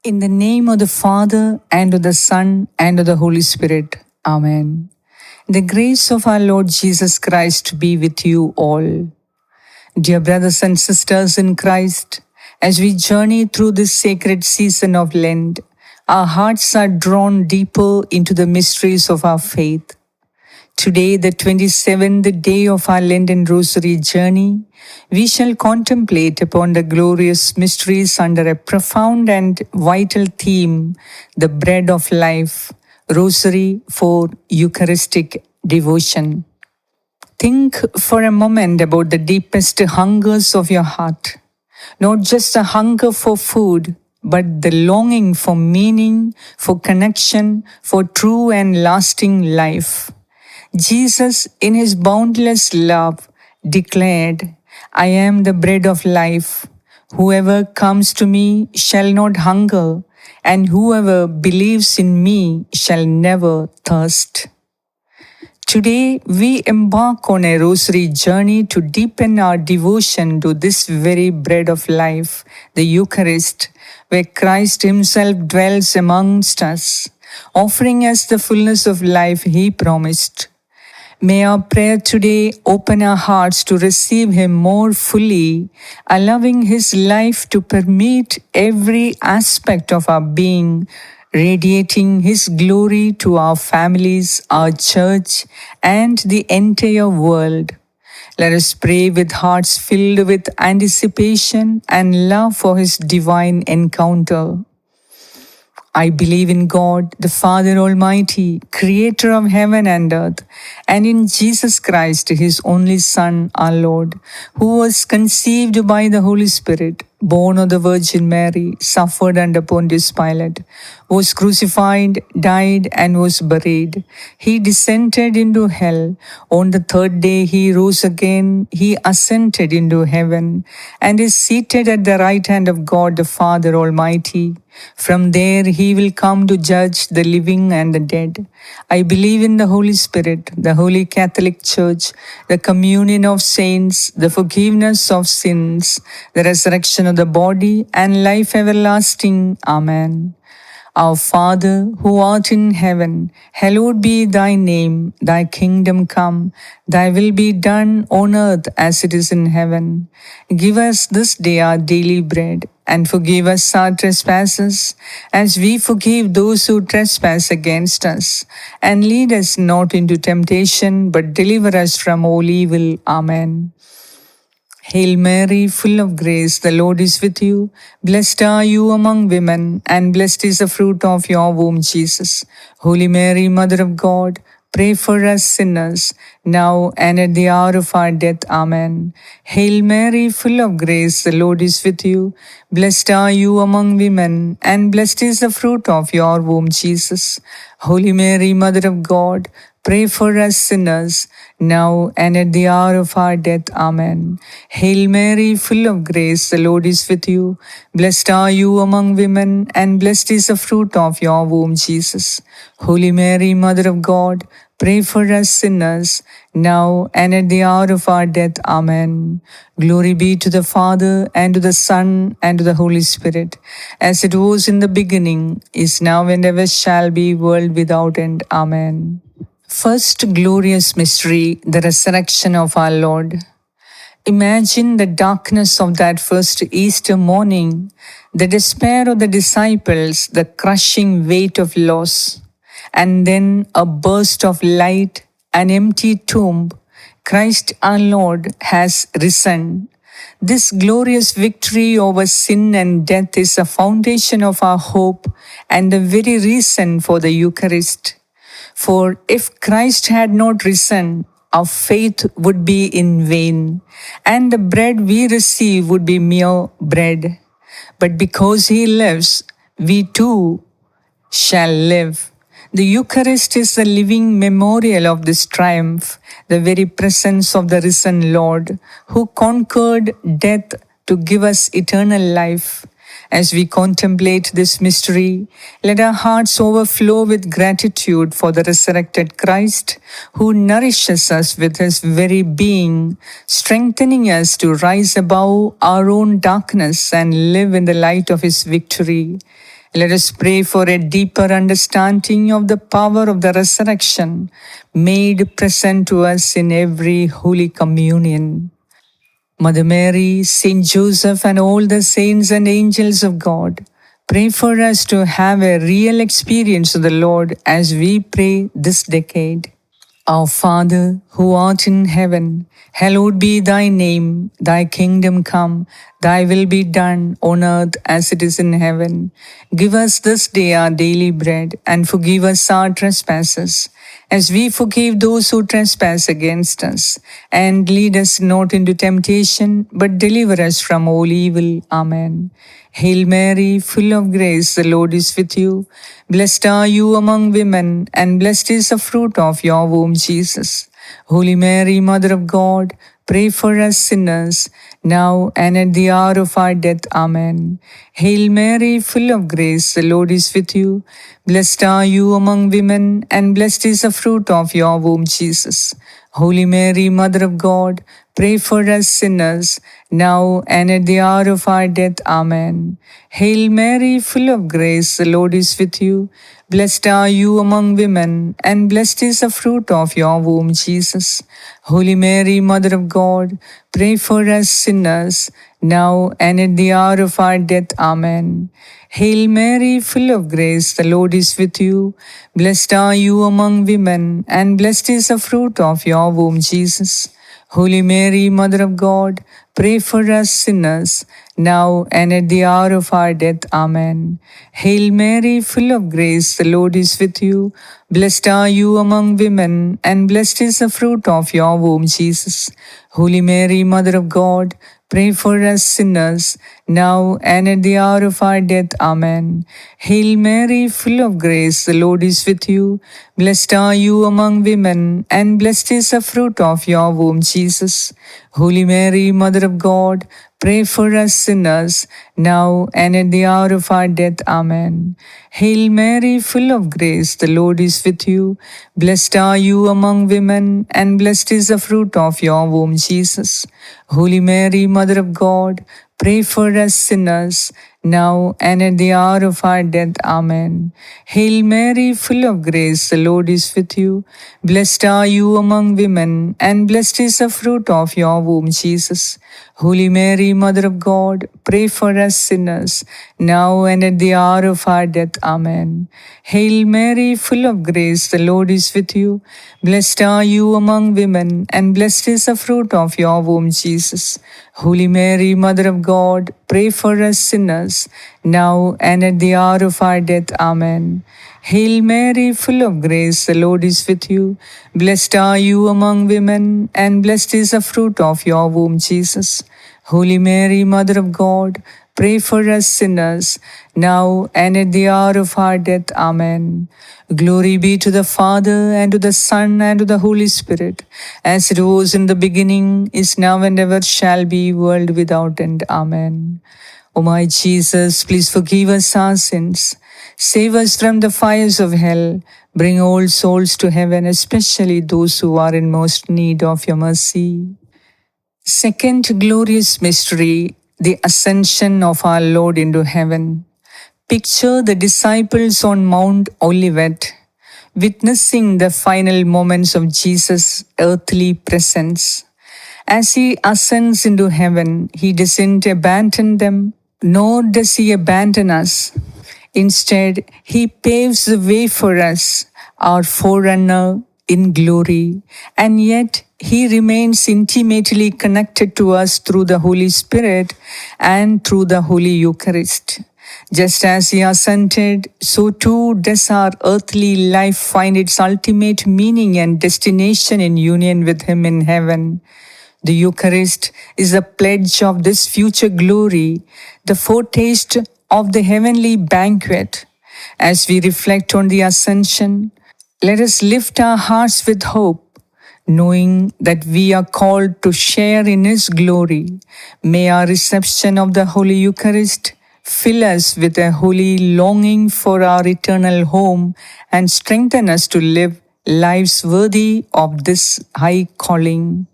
In the name of the Father, and of the Son, and of the Holy Spirit. Amen. The grace of our Lord Jesus Christ be with you all. Dear brothers and sisters in Christ, as we journey through this sacred season of Lent, our hearts are drawn deeper into the mysteries of our faith. Today, the 27th day of our Lenten Rosary journey, we shall contemplate upon the glorious mysteries under a profound and vital theme, the bread of life, Rosary for Eucharistic devotion. Think for a moment about the deepest hungers of your heart, not just a hunger for food, but the longing for meaning, for connection, for true and lasting life. Jesus, in his boundless love, declared, I am the bread of life. Whoever comes to me shall not hunger, and whoever believes in me shall never thirst. Today, we embark on a rosary journey to deepen our devotion to this very bread of life, the Eucharist, where Christ himself dwells amongst us, offering us the fullness of life he promised. May our prayer today open our hearts to receive him more fully, allowing his life to permeate every aspect of our being, radiating his glory to our families, our church, and the entire world. Let us pray with hearts filled with anticipation and love for his divine encounter. I believe in God, the Father Almighty, creator of heaven and earth, and in Jesus Christ, his only Son, our Lord, who was conceived by the Holy Spirit, born of the Virgin Mary, suffered under Pontius Pilate, was crucified, died, and was buried. He descended into hell. On the third day he rose again. He ascended into heaven, and is seated at the right hand of God the Father Almighty. From there he will come to judge the living and the dead. I believe in the Holy Spirit, the Holy Catholic Church, the communion of saints, the forgiveness of sins, the resurrection of the body, and life everlasting. Amen. Our Father, who art in heaven, hallowed be thy name. Thy kingdom come, thy will be done on earth as it is in heaven. Give us this day our daily bread, and forgive us our trespasses, as we forgive those who trespass against us. And lead us not into temptation, but deliver us from all evil. Amen. Hail Mary, full of grace, the Lord is with you. Blessed are you among women, and blessed is the fruit of your womb, Jesus. Holy Mary, Mother of God, pray for us sinners, now and at the hour of our death. Amen. Hail Mary, full of grace, the Lord is with you. Blessed are you among women, and blessed is the fruit of your womb, Jesus. Holy Mary, Mother of God, pray for us sinners, now and at the hour of our death. Amen. Hail Mary, full of grace, the Lord is with you. Blessed are you among women, and blessed is the fruit of your womb, Jesus. Holy Mary, Mother of God, pray for us sinners, now and at the hour of our death. Amen. Glory be to the Father, and to the Son, and to the Holy Spirit, as it was in the beginning, is now, and ever shall be, world without end. Amen. First glorious mystery, the resurrection of our Lord. Imagine the darkness of that first Easter morning, the despair of the disciples, the crushing weight of loss, and then a burst of light, an empty tomb. Christ our Lord has risen. This glorious victory over sin and death is the foundation of our hope and the very reason for the Eucharist. For if Christ had not risen, our faith would be in vain, and the bread we receive would be mere bread. But because he lives, we too shall live. The Eucharist is the living memorial of this triumph, the very presence of the risen Lord, who conquered death to give us eternal life. As we contemplate this mystery, let our hearts overflow with gratitude for the resurrected Christ, who nourishes us with his very being, strengthening us to rise above our own darkness and live in the light of his victory. Let us pray for a deeper understanding of the power of the resurrection made present to us in every Holy Communion. Mother Mary, Saint Joseph, and all the saints and angels of God, pray for us to have a real experience of the Lord as we pray this decade. Our Father, who art in heaven, hallowed be thy name. Thy kingdom come, thy will be done on earth as it is in heaven. Give us this day our daily bread, and forgive us our trespasses, as we forgive those who trespass against us. And lead us not into temptation, but deliver us from all evil. Amen. Hail Mary, full of grace, the Lord is with you. Blessed are you among women, and blessed is the fruit of your womb, Jesus. Holy Mary, Mother of God, pray for us sinners, now and at the hour of our death. Amen. Hail Mary, full of grace, the Lord is with you. Blessed are you among women, and blessed is the fruit of your womb, Jesus. Holy Mary, Mother of God, pray for us sinners, now and at the hour of our death. Amen. Hail Mary, full of grace, the Lord is with you. Blessed are you among women, and blessed is the fruit of your womb, Jesus. Holy Mary, Mother of God, pray for us sinners, now and at the hour of our death. Amen. Hail Mary, full of grace, the Lord is with you. Blessed are you among women, and blessed is the fruit of your womb, Jesus. Holy Mary, Mother of God, pray for us sinners, now and at the hour of our death. Amen. Hail Mary, full of grace, the Lord is with you. Blessed are you among women, and blessed is the fruit of your womb, Jesus. Holy Mary, Mother of God, pray for us sinners, now and at the hour of our death. Amen. Hail Mary, full of grace, the Lord is with you. Blessed are you among women, and blessed is the fruit of your womb, Jesus. Holy Mary, Mother of God, pray for us sinners, now and at the hour of our death. Amen. Hail Mary, full of grace, the Lord is with you. Blessed are you among women, and blessed is the fruit of your womb, Jesus. Holy Mary, Mother of God, pray for us sinners, now and at the hour of our death. Amen. Hail Mary, full of grace, the Lord is with you. Blessed are you among women, and blessed is the fruit of your womb, Jesus. Holy Mary, Mother of God, pray for us sinners, now and at the hour of our death. Amen. Hail Mary, full of grace, the Lord is with you. Blessed are you among women, and blessed is the fruit of your womb, Jesus. Holy Mary, Mother of God, pray for us sinners, now and at the hour of our death. Amen. Hail Mary, full of grace, the Lord is with you. Blessed are you among women, and blessed is the fruit of your womb, Jesus. Holy Mary, Mother of God, pray for us sinners, now and at the hour of our death. Amen. Glory be to the Father, and to the Son, and to the Holy Spirit, as it was in the beginning, is now, and ever shall be, world without end. Amen. O my Jesus, please forgive us our sins. Save us from the fires of hell. Bring all souls to heaven, especially those who are in most need of your mercy. Second glorious mystery, the ascension of our Lord into heaven. Picture the disciples on Mount Olivet, witnessing the final moments of Jesus' earthly presence. As he ascends into heaven, he doesn't abandon them, nor does he abandon us. Instead, he paves the way for us, our forerunner in glory, and yet he remains intimately connected to us through the Holy Spirit and through the Holy Eucharist. Just as he ascended, so too does our earthly life find its ultimate meaning and destination in union with him in heaven. The Eucharist is a pledge of this future glory, the foretaste of the heavenly banquet. As we reflect on the ascension, let us lift our hearts with hope, knowing that we are called to share in His glory. May our reception of the Holy Eucharist fill us with a holy longing for our eternal home and strengthen us to live lives worthy of this high calling.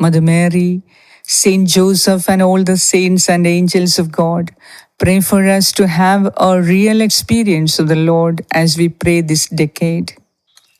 Mother Mary, Saint Joseph, and all the saints and angels of God, pray for us to have a real experience of the Lord as we pray this decade.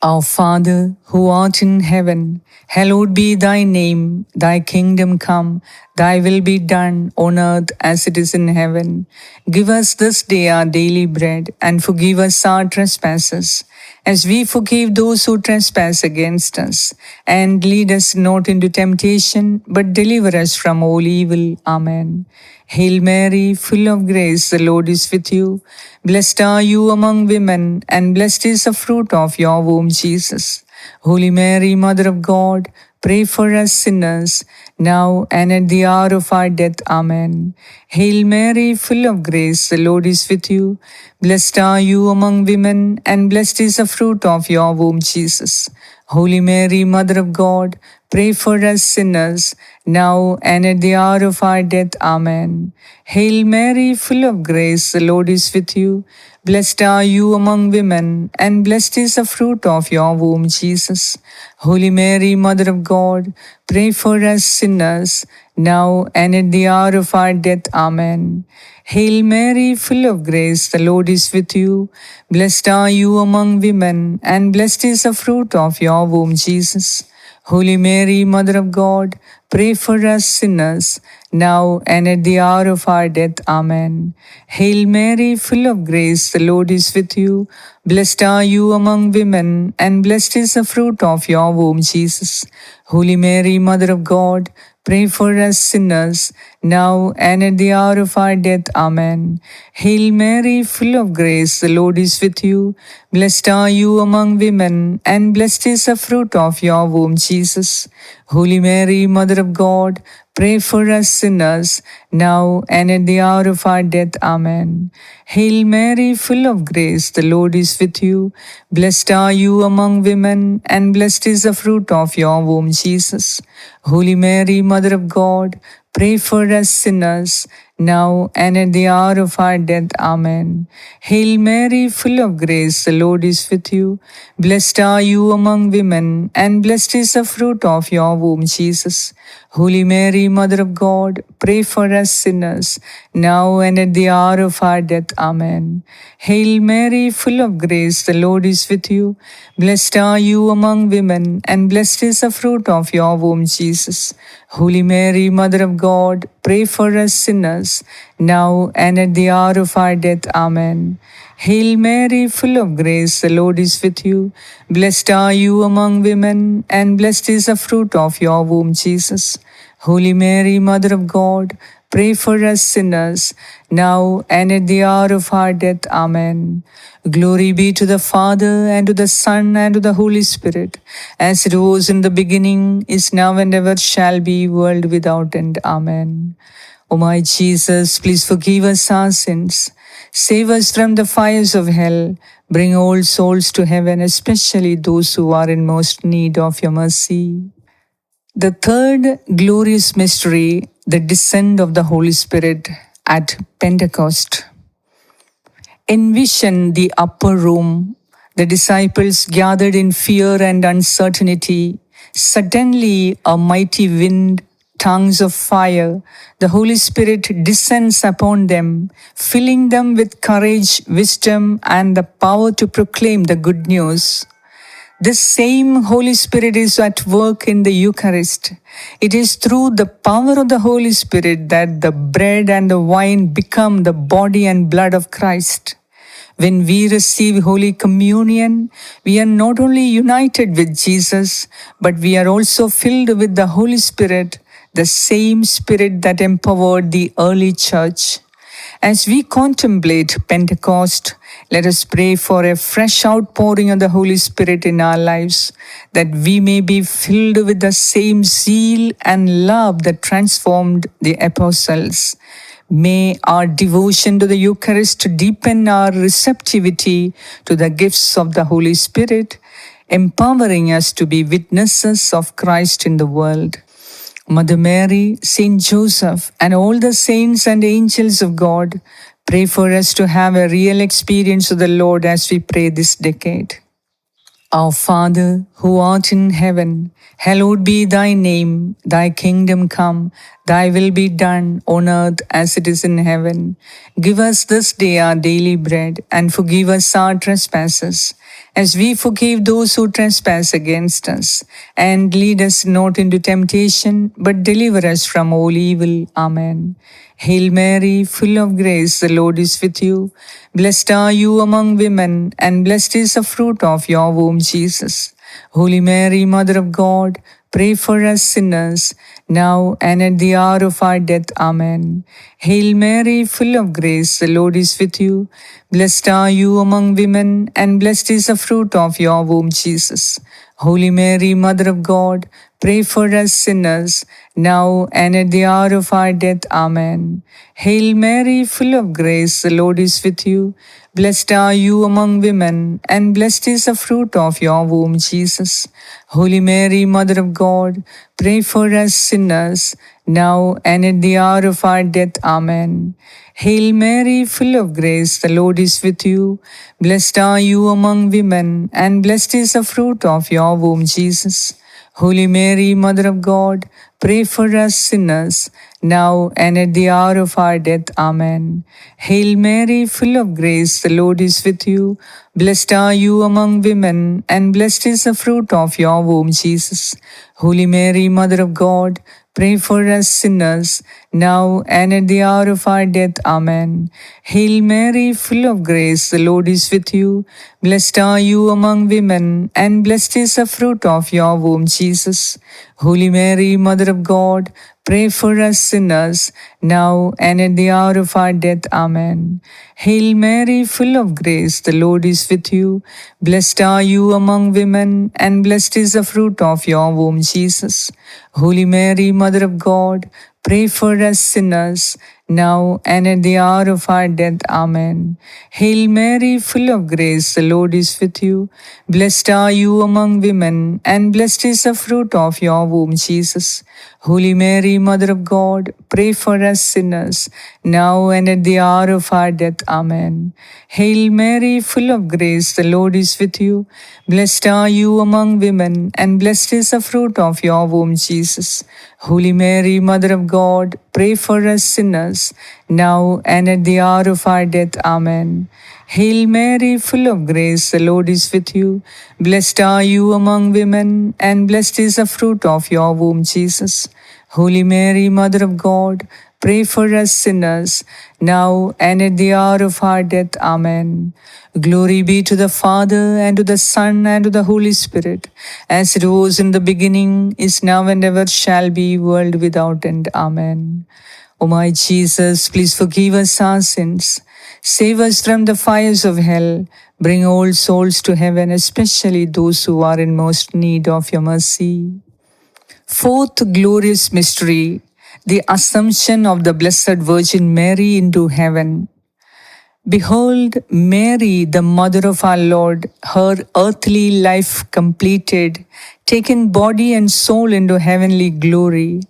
Our Father, who art in heaven, hallowed be thy name. Thy kingdom come, thy will be done on earth as it is in heaven. Give us this day our daily bread, and forgive us our trespasses, as we forgive those who trespass against us. And lead us not into temptation, but deliver us from all evil. Amen. Hail Mary, full of grace, the Lord is with you. Blessed are you among women, and blessed is the fruit of your womb, Jesus. Holy Mary, Mother of God, pray for us sinners, now and at the hour of our death. Amen. Hail Mary, full of grace, the Lord is with you. Blessed are you among women, and blessed is the fruit of your womb, Jesus. Holy Mary, Mother of God, pray for us sinners, now and at the hour of our death. Amen. Hail Mary, full of grace, the Lord is with you. Blessed are you among women, and blessed is the fruit of your womb, Jesus. Holy Mary, Mother of God, pray for us sinners, now and at the hour of our death. Amen. Hail Mary, full of grace, the Lord is with you. Blessed are you among women, and blessed is the fruit of your womb, Jesus. Holy Mary, Mother of God, pray for us sinners, now and at the hour of our death. Amen. Hail Mary, full of grace, the Lord is with you. Blessed are you among women, and blessed is the fruit of your womb, Jesus. Holy Mary, Mother of God, pray for us sinners, now and at the hour of our death. Amen. Hail Mary, full of grace, the Lord is with you. Blessed are you among women, and blessed is the fruit of your womb, Jesus. Holy Mary, Mother of God, pray for us sinners, now and at the hour of our death. Amen. Hail Mary, full of grace, the Lord is with you. Blessed are you among women, and blessed is the fruit of your womb, Jesus. Holy Mary, Mother of God, pray for us sinners, now and at the hour of our death. Amen. Hail Mary, full of grace, the Lord is with you. Blessed are you among women, and blessed is the fruit of your womb, Jesus. Holy Mary, Mother of God, pray for us sinners, now and at the hour of our death. Amen. Hail Mary, full of grace, the Lord is with you. Blessed are you among women, and blessed is the fruit of your womb, Jesus. Holy Mary, Mother of God, pray for us sinners, now and at the hour of our death. Amen. Hail Mary, full of grace, the Lord is with you. Blessed are you among women, and blessed is the fruit of your womb, Jesus. Holy Mary, Mother of God, pray for us sinners, now and at the hour of our death. Amen. Glory be to the Father, and to the Son, and to the Holy Spirit, as it was in the beginning, is now, and ever shall be, world without end. Amen. O my Jesus, please forgive us our sins. Save us from the fires of hell. Bring all souls to heaven, especially those who are in most need of your mercy. The third glorious mystery, the descent of the Holy Spirit at Pentecost. Envision the upper room, the disciples gathered in fear and uncertainty. Suddenly, a mighty wind, tongues of fire, the Holy Spirit descends upon them, filling them with courage, wisdom, and the power to proclaim the good news. This same Holy Spirit is at work in the Eucharist. It is through the power of the Holy Spirit that the bread and the wine become the body and blood of Christ. When we receive Holy Communion, we are not only united with Jesus, but we are also filled with the Holy Spirit, the same Spirit that empowered the early church. As we contemplate Pentecost, let us pray for a fresh outpouring of the Holy Spirit in our lives, that we may be filled with the same zeal and love that transformed the apostles. May our devotion to the Eucharist deepen our receptivity to the gifts of the Holy Spirit, empowering us to be witnesses of Christ in the world. Mother Mary, Saint Joseph, and all the saints and angels of God, pray for us to have a real experience of the Lord as we pray this decade. Our Father, who art in heaven, hallowed be thy name. Thy kingdom come, thy will be done on earth as it is in heaven. Give us this day our daily bread, and forgive us our trespasses, as we forgive those who trespass against us. And lead us not into temptation, but deliver us from all evil. Amen. Hail Mary, full of grace, the Lord is with you. Blessed are you among women, and blessed is the fruit of your womb, Jesus. Holy Mary, Mother of God, pray for us sinners, now and at the hour of our death. Amen. Hail Mary, full of grace, the Lord is with you. Blessed are you among women, and blessed is the fruit of your womb, Jesus. Holy Mary, Mother of God, pray for us sinners, now and at the hour of our death. Amen. Hail Mary, full of grace, the Lord is with you. Blessed are you among women, and blessed is the fruit of your womb, Jesus. Holy Mary, Mother of God, pray for us sinners, now and at the hour of our death. Amen. Hail Mary, full of grace, the Lord is with you. Blessed are you among women, and blessed is the fruit of your womb, Jesus. Holy Mary, Mother of God, pray for us sinners, now and at the hour of our death. Amen. Hail Mary, full of grace, the Lord is with you. Blessed are you among women, and blessed is the fruit of your womb, Jesus. Holy Mary, Mother of God, pray for us sinners, now and at the hour of our death. Amen. Hail Mary, full of grace, the Lord is with you. Blessed are you among women, and blessed is the fruit of your womb, Jesus. Holy Mary, Mother of God, pray for us sinners, now and at the hour of our death. Amen. Hail Mary, full of grace, the Lord is with you. Blessed are you among women, and blessed is the fruit of your womb, Jesus. Holy Mary, Mother of God, pray for us sinners, now and at the hour of our death. Amen. Hail Mary, full of grace, the Lord is with you. Blessed are you among women, and blessed is the fruit of your womb, Jesus. Holy Mary, Mother of God, pray for us sinners, now and at the hour of our death. Amen. Hail Mary, full of grace, the Lord is with you. Blessed are you among women, and blessed is the fruit of your womb, Jesus. Holy Mary, Mother of God, pray for us sinners, now and at the hour of our death. Amen. Hail Mary, full of grace, the Lord is with you. Blessed are you among women, and blessed is the fruit of your womb, Jesus. Holy Mary, Mother of God, pray for us sinners, now and at the hour of our death. Amen. Glory be to the Father, and to the Son, and to the Holy Spirit, as it was in the beginning, is now, and ever shall be, world without end. Amen. O my Jesus, please forgive us our sins. Save us from the fires of hell. Bring all souls to heaven, especially those who are in most need of your mercy. Fourth glorious mystery, the Assumption of the Blessed Virgin Mary into heaven. Behold, Mary, the mother of our Lord, her earthly life completed, taken body and soul into heavenly glory.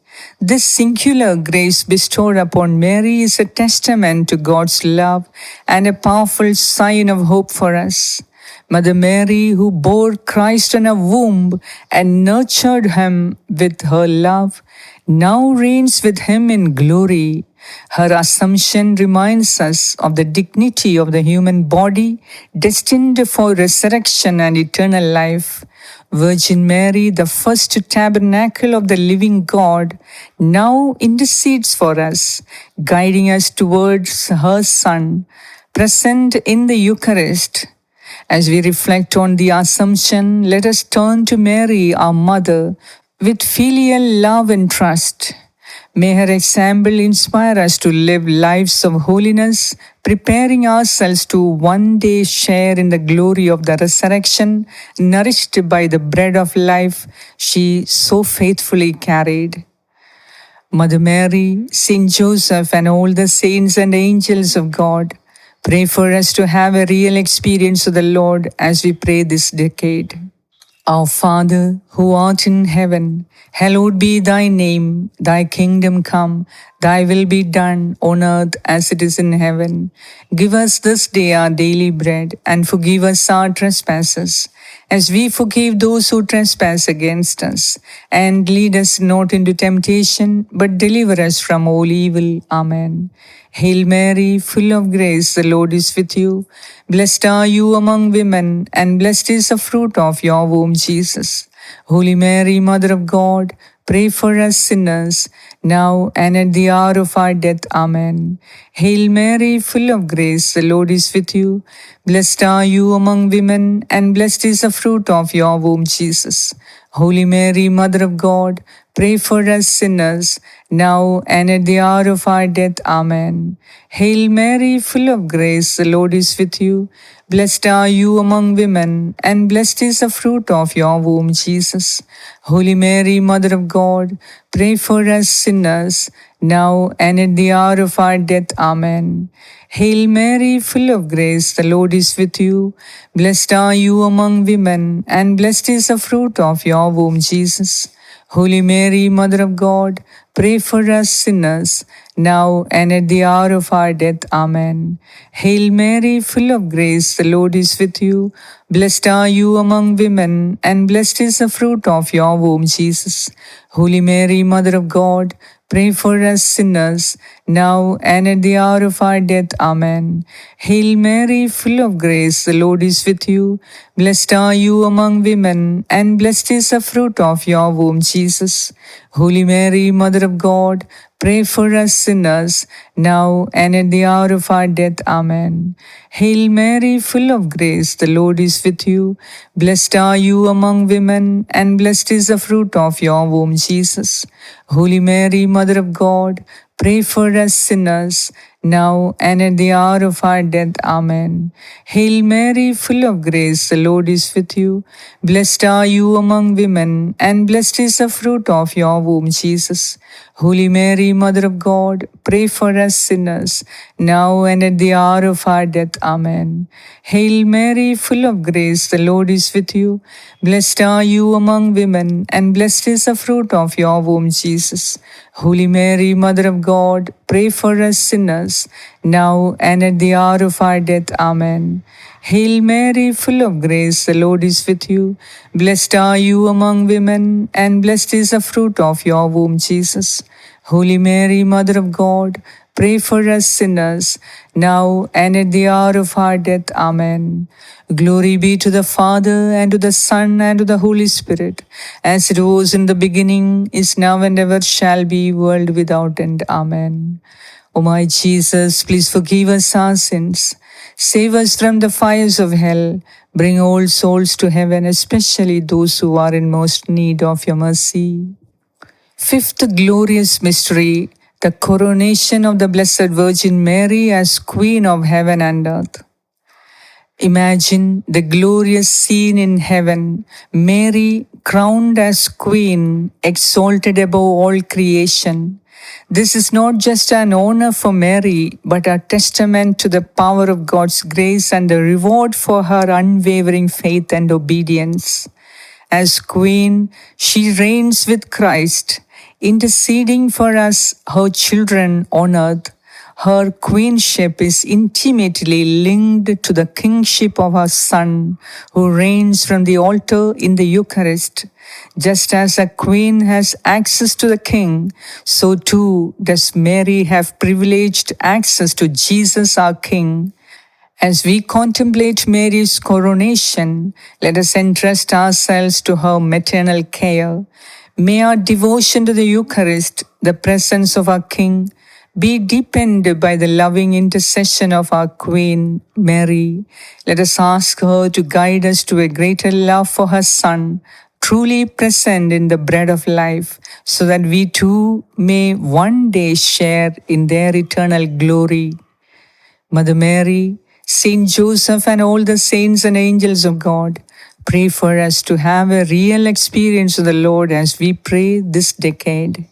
This singular grace bestowed upon Mary is a testament to God's love and a powerful sign of hope for us. Mother Mary, who bore Christ in her womb and nurtured him with her love, now reigns with him in glory. Her Assumption reminds us of the dignity of the human body destined for resurrection and eternal life. Virgin Mary, the first tabernacle of the living God, now intercedes for us, guiding us towards her Son, present in the Eucharist. As we reflect on the Assumption, let us turn to Mary, our Mother, with filial love and trust. May her example inspire us to live lives of holiness, preparing ourselves to one day share in the glory of the resurrection, nourished by the bread of life she so faithfully carried. Mother Mary, Saint Joseph, and all the saints and angels of God, pray for us to have a real experience of the Lord as we pray this decade. Our Father, who art in heaven, hallowed be thy name. Thy kingdom come, thy will be done on earth as it is in heaven. Give us this day our daily bread, and forgive us our trespasses, as we forgive those who trespass against us. And lead us not into temptation, but deliver us from all evil. Amen. Hail Mary, full of grace, the Lord is with you. Blessed are you among women, and blessed is the fruit of your womb, Jesus. Holy Mary, Mother of God, pray for us sinners, now and at the hour of our death. Amen. Hail Mary, full of grace, the Lord is with you. Blessed are you among women, and blessed is the fruit of your womb, Jesus. Holy Mary, Mother of God, pray for us sinners, now and at the hour of our death. Amen. Hail Mary, full of grace, the Lord is with you. Blessed are you among women, and blessed is the fruit of your womb, Jesus. Holy Mary, Mother of God, pray for us sinners, now and at the hour of our death. Amen. Hail Mary, full of grace, the Lord is with you. Blessed are you among women, and blessed is the fruit of your womb, Jesus. Holy Mary, Mother of God, pray for us sinners, now and at the hour of our death. Amen. Hail Mary, full of grace, the Lord is with you. Blessed are you among women, and blessed is the fruit of your womb, Jesus. Holy Mary, Mother of God, pray for us sinners, now and at the hour of our death. Amen. Hail Mary, full of grace, the Lord is with you. Blessed are you among women, and blessed is the fruit of your womb, Jesus. Holy Mary, Mother of God, pray for us sinners, now and at the hour of our death. Amen. Hail Mary, full of grace, the Lord is with you. Blessed are you among women, and blessed is the fruit of your womb, Jesus. Holy Mary, Mother of God, pray for us sinners, now and at the hour of our death. Amen. Hail Mary, full of grace, the Lord is with you. Blessed are you among women, and blessed is the fruit of your womb, Jesus. Holy Mary, Mother of God, pray for us sinners, now and at the hour of our death. Amen. Hail Mary, full of grace, the Lord is with you. Blessed are you among women, and blessed is the fruit of your womb, Jesus. Holy Mary, Mother of God, pray for us sinners, now and at the hour of our death. Amen. Hail Mary, full of grace, the Lord is with you. Blessed are you among women, and blessed is the fruit of your womb, Jesus. Holy Mary, Mother of God, pray for us sinners, now and at the hour of our death. Amen. Glory be to the Father, and to the Son, and to the Holy Spirit, as it was in the beginning, is now, and ever shall be, world without end. Amen. O my Jesus, please forgive us our sins. Save us from the fires of hell. Bring all souls to heaven, especially those who are in most need of your mercy. Fifth glorious mystery, the coronation of the Blessed Virgin Mary as Queen of heaven and earth. Imagine the glorious scene in heaven, Mary crowned as Queen, exalted above all creation. This is not just an honor for Mary, but a testament to the power of God's grace and a reward for her unwavering faith and obedience. As Queen, she reigns with Christ, interceding for us, her children on earth. Her queenship is intimately linked to the kingship of her Son, who reigns from the altar in the Eucharist. Just as a queen has access to the king, so too does Mary have privileged access to Jesus our King. As we contemplate Mary's coronation, let us entrust ourselves to her maternal care. May our devotion to the Eucharist, the presence of our King, be deepened by the loving intercession of our Queen, Mary. Let us ask her to guide us to a greater love for her Son, truly present in the bread of life, so that we too may one day share in their eternal glory. Mother Mary, Saint Joseph, and all the saints and angels of God, pray for us to have a real experience of the Lord as we pray this decade.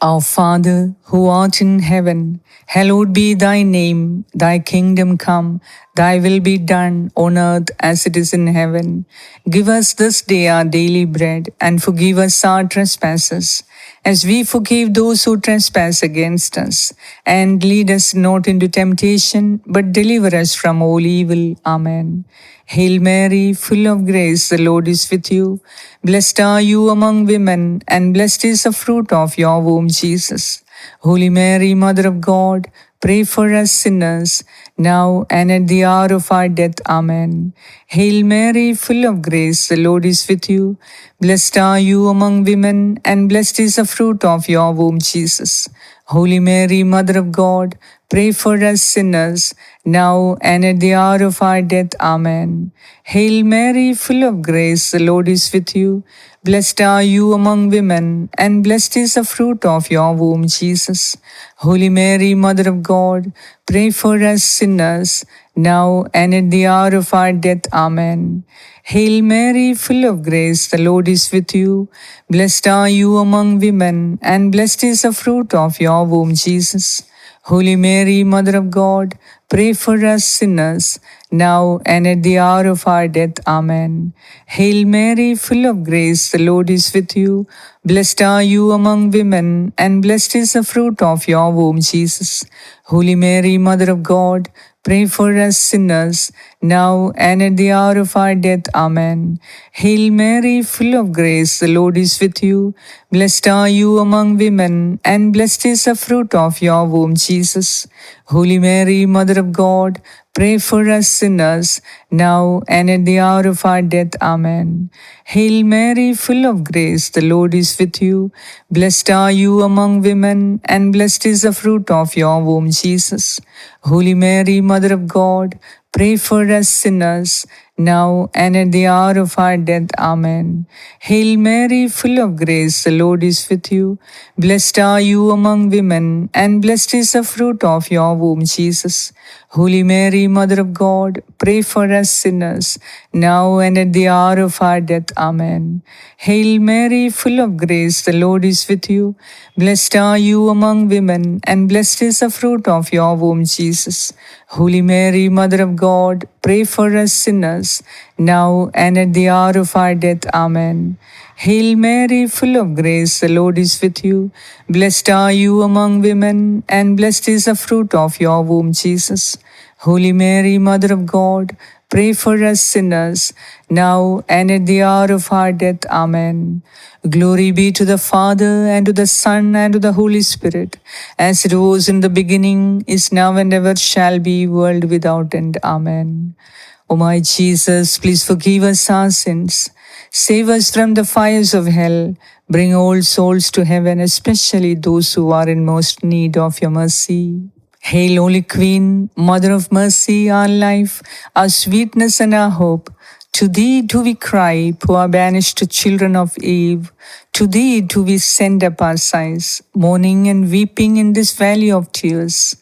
Our Father, who art in heaven, hallowed be thy name. Thy kingdom come, thy will be done on earth as it is in heaven. Give us this day our daily bread, and forgive us our trespasses, as we forgive those who trespass against us. And lead us not into temptation, but deliver us from all evil. Amen. Hail Mary, full of grace, the Lord is with you. Blessed are you among women, and blessed is the fruit of your womb, Jesus. Holy Mary, Mother of God, pray for us sinners, now and at the hour of our death. Amen. Hail Mary, full of grace, the Lord is with you. Blessed are you among women, and blessed is the fruit of your womb, Jesus. Holy Mary, Mother of God, pray for us sinners, now and at the hour of our death. Amen. Hail Mary, full of grace, the Lord is with you. Blessed are you among women, and blessed is the fruit of your womb, Jesus. Holy Mary, Mother of God, pray for us sinners, now and at the hour of our death. Amen. Hail Mary, full of grace, the Lord is with you. Blessed are you among women, and blessed is the fruit of your womb, Jesus. Holy Mary, Mother of God, pray for us sinners, now and at the hour of our death. Amen. Hail Mary, full of grace, the Lord is with you. Blessed are you among women, and blessed is the fruit of your womb, Jesus. Holy Mary, Mother of God, pray for us sinners, now and at the hour of our death. Amen. Hail Mary, full of grace, the Lord is with you. Blessed are you among women, and blessed is the fruit of your womb, Jesus. Holy Mary, Mother of God, pray for us sinners, now and at the hour of our death. Amen. Hail Mary, full of grace, the Lord is with you. Blessed are you among women, and blessed is the fruit of your womb, Jesus. Holy Mary, Mother of God, pray for us sinners, now and at the hour of our death. Amen. Hail Mary, full of grace, the Lord is with you. Blessed are you among women, and blessed is the fruit of your womb, Jesus. Holy Mary, Mother of God, pray for us sinners, now and at the hour of our death. Amen. Hail Mary, full of grace, the Lord is with you. Blessed are you among women, and blessed is the fruit of your womb, Jesus. Holy Mary, Mother of God, pray for us sinners, now and at the hour of our death. Amen. Hail Mary, full of grace, the Lord is with you. Blessed are you among women, and blessed is the fruit of your womb, Jesus. Holy Mary, Mother of God, pray for us sinners, now and at the hour of our death. Amen. Glory be to the Father, and to the Son, and to the Holy Spirit, as it was in the beginning, is now, and ever shall be, world without end. Amen. O my Jesus, please forgive us our sins. Save us from the fires of hell. Bring all souls to heaven, especially those who are in most need of your mercy. Hail, Holy Queen, Mother of Mercy, our life, our sweetness, and our hope. To thee do we cry, poor banished children of Eve. To thee do we send up our sighs, mourning and weeping in this valley of tears.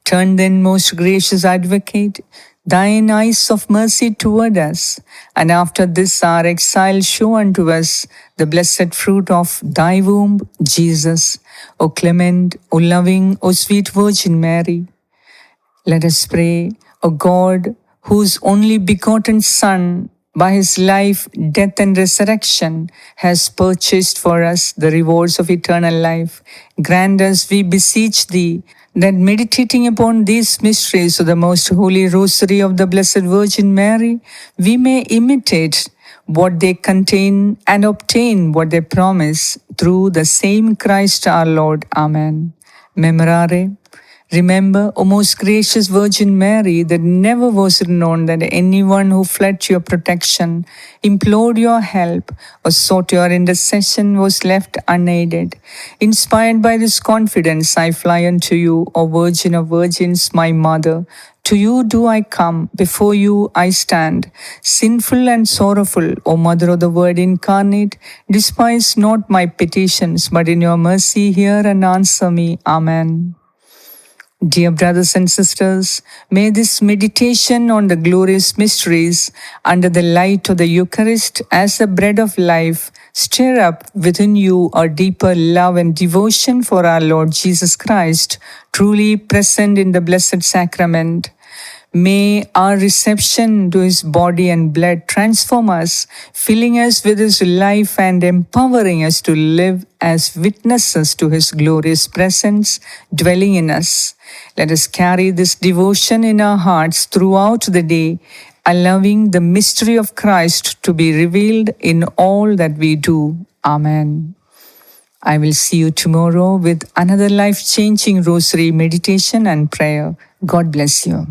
Turn then, most gracious Advocate, thine eyes of mercy toward us, and after this our exile show unto us the blessed fruit of thy womb, Jesus. O clement, O loving, O sweet Virgin Mary. Let us pray. O God, whose only begotten Son, by his life, death, and resurrection, has purchased for us the rewards of eternal life, grant us, we beseech thee, that meditating upon these mysteries of the most holy rosary of the Blessed Virgin Mary, we may imitate what they contain and obtain what they promise, through the same Christ our Lord. Amen. Memorare. Remember, O most gracious Virgin Mary, that never was it known that anyone who fled to your protection, implored your help, or sought your intercession was left unaided. Inspired by this confidence, I fly unto you, O Virgin of Virgins, my Mother. To you do I come, before you I stand, sinful and sorrowful, O Mother of the Word incarnate. Despise not my petitions, but in your mercy hear and answer me. Amen. Dear brothers and sisters, may this meditation on the glorious mysteries under the light of the Eucharist as the bread of life stir up within you a deeper love and devotion for our Lord Jesus Christ, truly present in the Blessed Sacrament. May our reception to his body and blood transform us, filling us with his life and empowering us to live as witnesses to his glorious presence dwelling in us. Let us carry this devotion in our hearts throughout the day, allowing the mystery of Christ to be revealed in all that we do. Amen. I will see you tomorrow with another life-changing rosary meditation and prayer. God bless you.